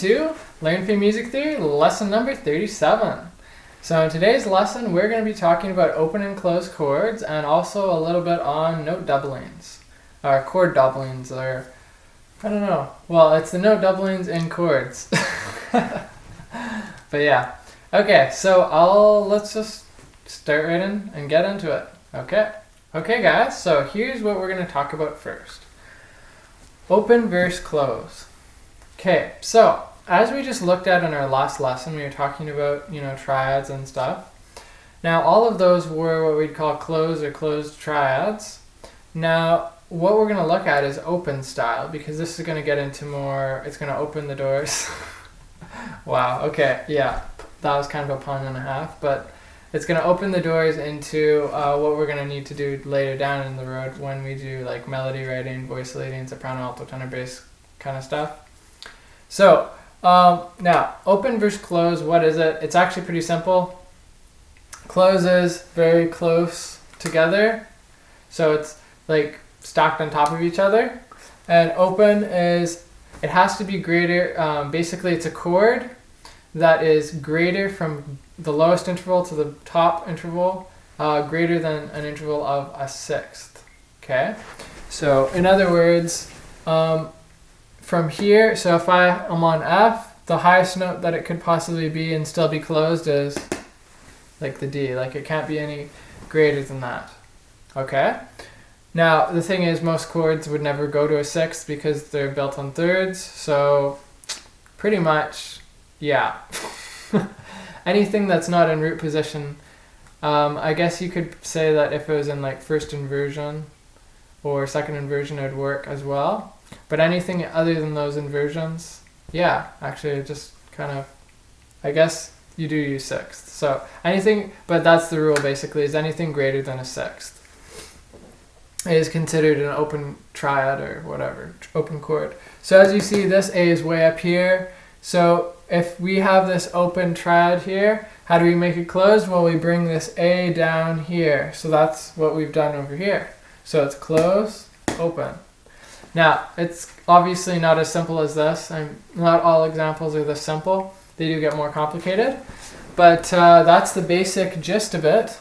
to Learn Free Music Theory, lesson number 37. So in today's lesson, we're going to be talking about open and closed chords and also a little bit on note doublings, or chord doublings, or I don't know. Well, it's the note doublings in chords. But yeah. Okay, so let's just start right in and get into it. Okay guys, so here's what we're going to talk about first. Open versus close. Okay, so as we just looked at in our last lesson, we were talking about, triads and stuff. Now, all of those were what we'd call closed or closed triads. Now, what we're going to look at is open style, because this is going to get into more, it's going to open the doors. Wow, okay, yeah, that was kind of a pun and a half, but it's going to open the doors into what we're going to need to do later down in the road when we do like melody writing, voice leading, soprano, alto, tenor, bass kind of stuff. So, now, open versus close, what is it? It's actually pretty simple. Close is very close together, so it's like stacked on top of each other. And open is, it has to be greater, basically it's a chord that is greater from the lowest interval to the top interval, greater than an interval of a sixth, okay? So, in other words, from here, so if I'm on F, the highest note that it could possibly be and still be closed is like the D. Like it can't be any greater than that. Okay? Now, the thing is most chords would never go to a sixth because they're built on thirds. So pretty much, yeah. Anything that's not in root position, I guess you could say that if it was in like first inversion or second inversion, it would work as well. But anything other than those inversions, yeah, actually just kind of, I guess you do use sixth. So anything, but that's the rule basically, is anything greater than a sixth is considered an open triad or whatever, open chord. So as you see, this A is way up here. So if we have this open triad here, how do we make it closed? Well, we bring this A down here. So that's what we've done over here. So it's close, open. Now, it's obviously not as simple as this. Not all examples are this simple. They do get more complicated. But that's the basic gist of it,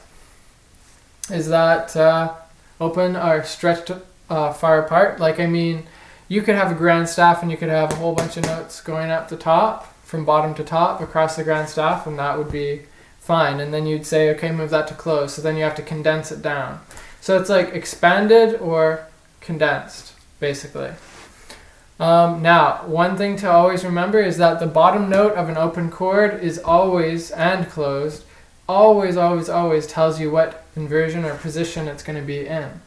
is that open are stretched far apart. Like, I mean, you could have a grand staff and you could have a whole bunch of notes going up the top, from bottom to top, across the grand staff, and that would be fine. And then you'd say, okay, move that to close. So then you have to condense it down. So it's like expanded or condensed, basically. Now, one thing to always remember is that the bottom note of an open chord is always, and closed, always tells you what inversion or position it's going to be in.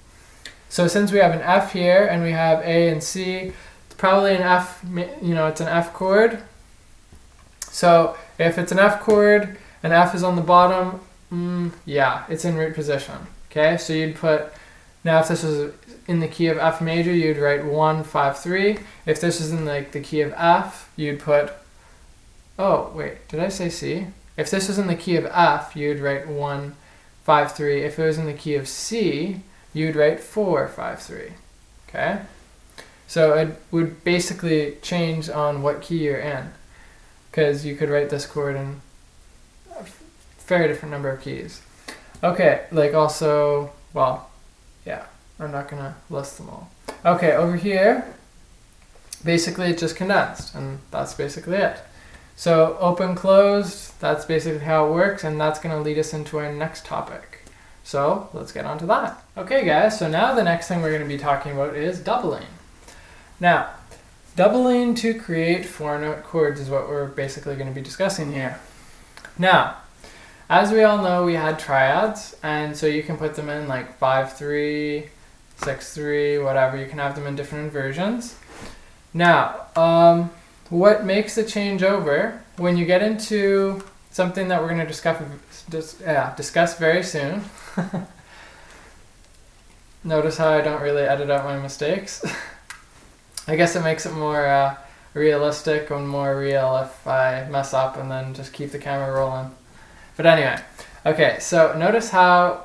So since we have an F here and we have A and C, it's probably an F, it's an F chord. So if it's an F chord and F is on the bottom, yeah, it's in root position. Okay, so you'd put, now if this was in the key of F major, you'd write 1, 5, 3. If this is in like the key of F, you'd put, oh wait, did I say C? If this was in the key of F, you'd write 1, 5, 3. If it was in the key of C, you'd write 4, 5, 3. Okay? So it would basically change on what key you're in, because you could write this chord in a very different number of keys. Okay, like also, well, yeah, I'm not going to list them all. Okay, over here, basically it's just condensed, and that's basically it. So open, closed, that's basically how it works, and that's going to lead us into our next topic. So let's get on to that. Okay guys, so now the next thing we're going to be talking about is doubling. Now, doubling to create four-note chords is what we're basically going to be discussing here. Now, as we all know, we had triads, and so you can put them in like 5-3, 6-3, whatever. You can have them in different inversions. Now, what makes the change over when you get into something that we're going to discuss very soon. Notice how I don't really edit out my mistakes. I guess it makes it more realistic and more real if I mess up and then just keep the camera rolling. But anyway, okay, so notice how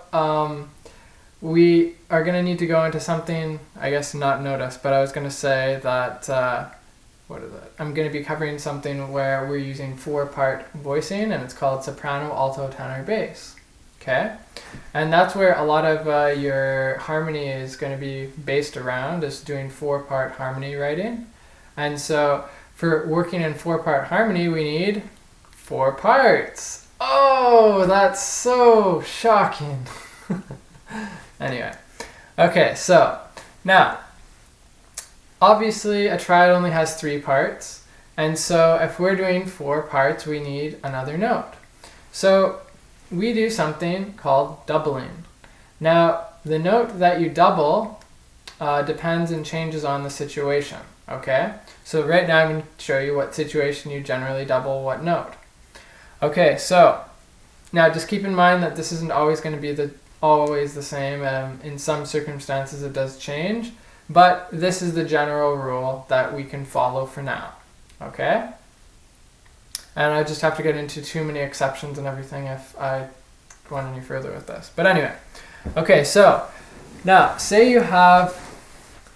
we are going to need to go into something, I guess not notice, but I was going to say that what is it? I'm going to be covering something where we're using 4-part voicing, and it's called soprano, alto, tenor, bass. Okay? And that's where a lot of your harmony is going to be based around, is doing 4-part harmony writing. And so for working in 4-part harmony, we need 4 parts. Oh, that's so shocking. Anyway. Okay, so now, obviously a triad only has 3 parts. And so if we're doing 4 parts, we need another note. So we do something called doubling. Now, the note that you double depends and changes on the situation, okay? So right now I'm going to show you what situation you generally double what note. Okay, so now just keep in mind that this isn't always going to be always the same. In some circumstances it does change, but this is the general rule that we can follow for now, okay? And I just have to get into too many exceptions and everything if I go on any further with this. But anyway, okay, so now say you have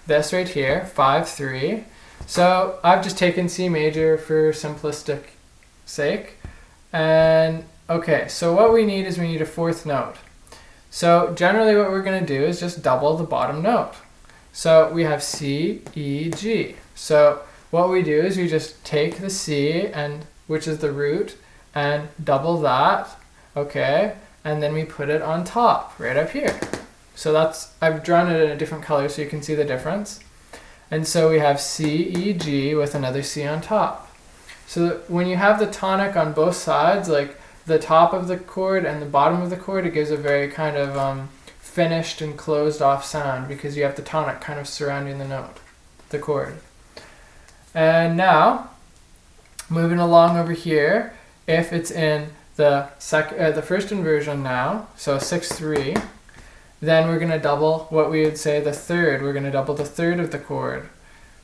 this right here, 5-3. So I've just taken C major for simplistic sake. And okay, so what we need is we need a 4th note. So generally what we're going to do is just double the bottom note. So we have C, E, G. So what we do is we just take the C, and which is the root, and double that, okay? And then we put it on top, right up here. So that's, I've drawn it in a different color so you can see the difference. And so we have C, E, G with another C on top. So when you have the tonic on both sides, like the top of the chord and the bottom of the chord, it gives a very kind of finished and closed off sound because you have the tonic kind of surrounding the note, the chord. And now, moving along over here, if it's in the first inversion now, so 6-3, then we're going to double what we would say the third. We're going to double the third of the chord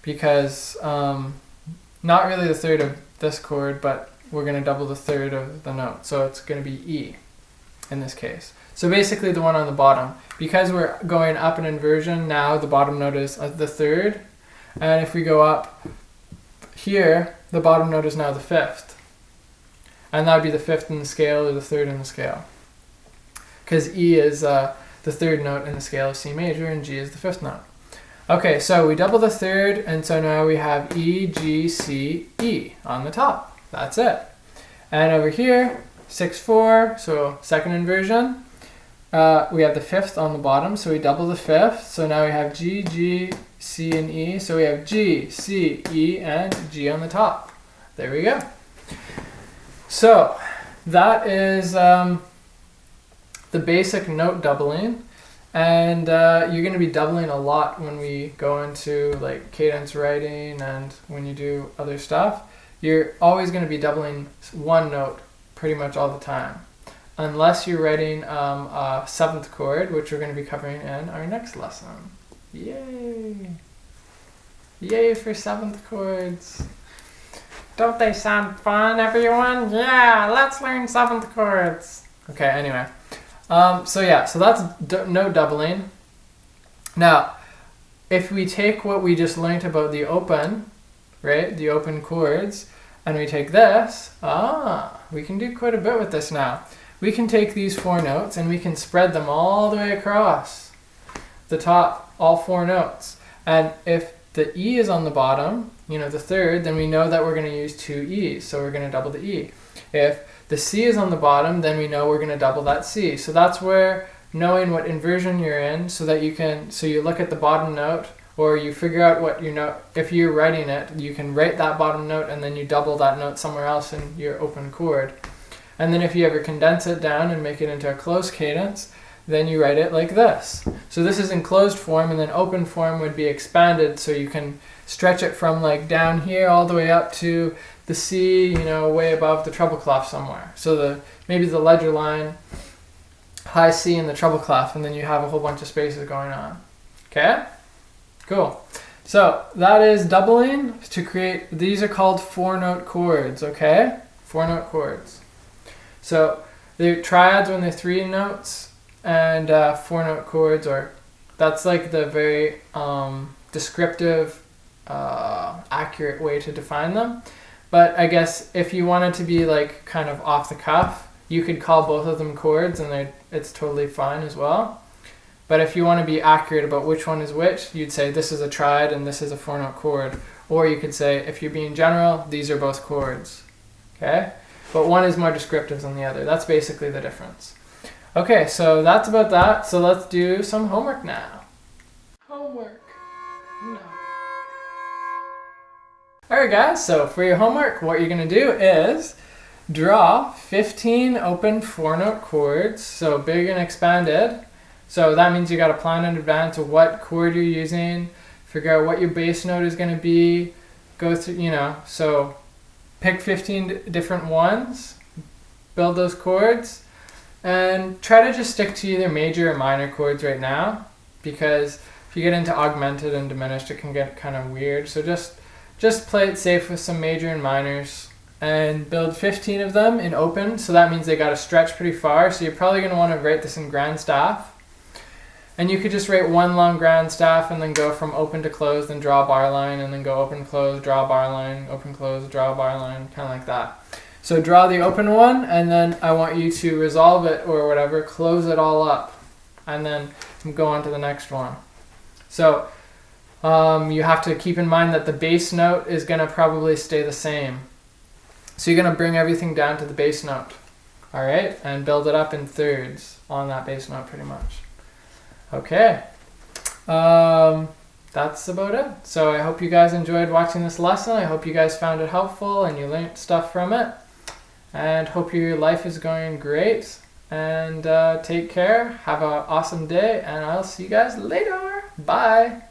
because, not really the third of this chord, but we're going to double the third of the note. So it's going to be E in this case. So basically the one on the bottom. Because we're going up an inversion, now the bottom note is the third. And if we go up here, the bottom note is now the 5th. And that would be the 5th in the scale or the 3rd in the scale. Because E is the 3rd note in the scale of C major and G is the 5th note. Okay, so we double the 3rd, and so now we have E, G, C, E on the top. That's it. And over here, 6-4, so 2nd inversion. We have the 5th on the bottom, so we double the 5th. So now we have G, G, C, and E. So we have G, C, E, and G on the top. There we go. So that is the basic note doubling. And you're going to be doubling a lot when we go into like cadence writing and when you do other stuff. You're always going to be doubling one note pretty much all the time. Unless you're writing a 7th chord, which we're going to be covering in our next lesson. Yay! Yay for 7th chords! Don't they sound fun, everyone? Yeah, let's learn 7th chords! Okay, anyway. So that's note doubling. Now, if we take what we just learned about the open, right, the open chords, and we take this, we can do quite a bit with this now. We can take these 4 notes and we can spread them all the way across the top, all 4 notes. And if the E is on the bottom, the 3rd, then we know that we're going to use 2 E's, so we're going to double the E. If the C is on the bottom, then we know we're going to double that C. So that's where knowing what inversion you're in, so you look at the bottom note, or you figure out what your note, if you're writing it, you can write that bottom note and then you double that note somewhere else in your open chord. And then if you ever condense it down and make it into a closed cadence, then you write it like this. So this is in closed form, and then open form would be expanded, so you can stretch it from like down here all the way up to the C, way above the treble clef somewhere. So maybe the ledger line, high C in the treble clef, and then you have a whole bunch of spaces going on. Okay? Cool. So that is doubling to create, these are called 4-note chords, okay? 4-note chords. So they're triads when they're 3 notes, and 4-note chords, or that's like the very descriptive accurate way to define them. But I guess if you wanted to be like kind of off the cuff, you could call both of them chords and it's totally fine as well. But if you want to be accurate about which one is which, you'd say this is a triad and this is a 4-note chord. Or you could say, if you're being general, these are both chords. Okay? But one is more descriptive than the other. That's basically the difference. Okay, so that's about that. So let's do some homework now. Homework. No. Alright guys, so for your homework, what you're going to do is draw 15 open 4-note chords, so big and expanded. So that means you got to plan in advance of what chord you're using, figure out what your bass note is going to be, go through, so pick 15 different ones, build those chords, and try to just stick to either major or minor chords right now, because if you get into augmented and diminished, it can get kind of weird. So just play it safe with some major and minors and build 15 of them in open. So that means they got to stretch pretty far. So you're probably going to want to write this in grand staff. And you could just write one long grand staff and then go from open to closed, then draw a bar line, and then go open, close, draw a bar line, open, close, draw a bar line, kind of like that. So draw the open one, and then I want you to resolve it or whatever, close it all up, and then go on to the next one. So you have to keep in mind that the bass note is going to probably stay the same. So you're going to bring everything down to the bass note, all right, and build it up in thirds on that bass note pretty much. Okay, that's about it. So I hope you guys enjoyed watching this lesson. I hope you guys found it helpful and you learned stuff from it. And hope your life is going great. And take care. Have an awesome day. And I'll see you guys later. Bye.